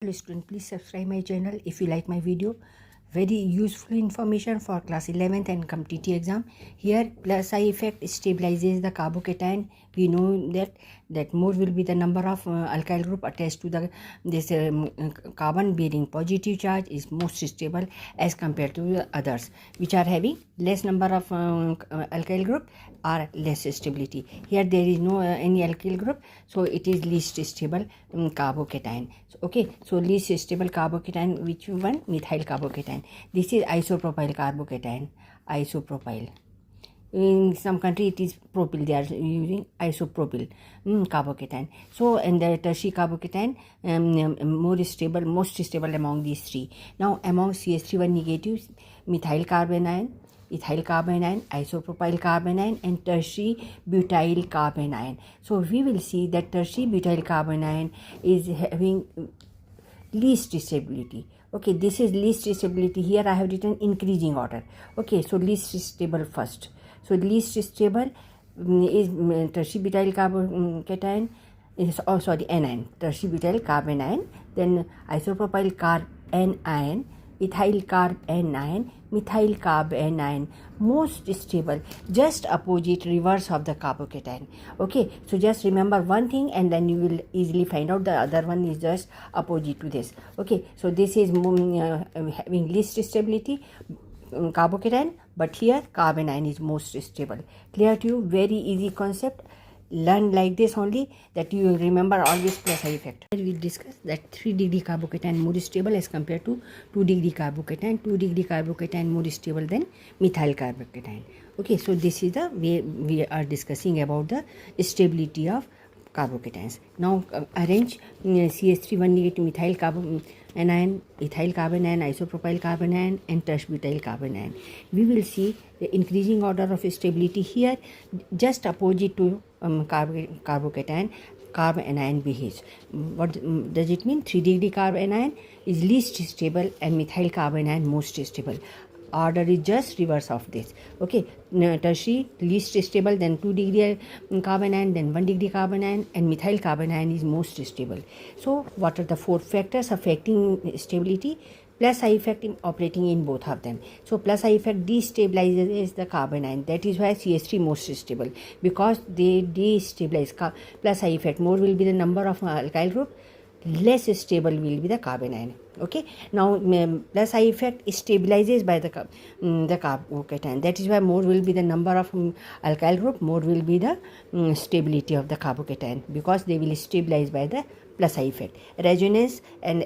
Hello student, please subscribe my channel if you like my video. Very useful information for class 11th and CompTT exam. Here plus I effect stabilizes the carbocation. We know that more will be the number of alkyl group attached to the this carbon bearing positive charge is most stable as compared to the others which are having less number of alkyl group or less stability. Here there is no any alkyl group, so it is least stable carbocation. So, okay, so least stable carbocation, which one? Methyl carbocation. This is isopropyl carbocation. Isopropyl. In some country it is propyl, they are using isopropyl carbocation. So and the tertiary carbocation more stable, most stable among these three. Now among CH3 negatives, methyl carbanion, ethyl carbanion, isopropyl carbanion and tertiary butyl carbanion. So we will see that tertiary butyl carbanion is having least stability. Okay, this is least stability. Here I have written increasing order. Okay, so least stable first. So least stable is tertiary butyl carbocation is anion, tertiary butyl carbanion, then isopropyl carbanion, ethyl carbanion, methyl carbanion, most stable, just opposite reverse of the carbocation. Okay, so just remember one thing and then you will easily find out the other one is just opposite to this. Okay, so this is having least stability carbocation, but here carbanion is most stable. Clear to you? Very easy concept. Learn like this only, that you will remember always plus I effect. We discuss that 3 degree carbocation more stable as compared to 2 degree carbocation. 2 degree carbocation more stable than methyl carbocation. Okay, so this is the way we are discussing about the stability of carbocations. Now arrange CH3 negative methyl carbanion, ethyl carbanion, isopropyl carbanion and tertiary butyl carbanion. We will see the increasing order of stability here, just opposite to carbocation. Carbanion behaves. What does it mean? 3 degree carbanion is least stable and methyl carbanion most stable. Order is just reverse of this. Okay, tertiary least stable, then 2 degree carbanion, then 1 degree carbanion, and methyl carbanion is most stable. So what are the 4 factors affecting stability? Plus I effect operating in both of them. So plus I effect destabilizes the carbanion. That is why CH3 most stable, because they destabilize. Plus I effect more will be the number of alkyl group, less stable will be the carbanion. Okay, now plus I effect stabilizes by the carbocation. That is why more will be the number of alkyl group, more will be the stability of the carbocation, because they will stabilize by the plus I effect. Resonance and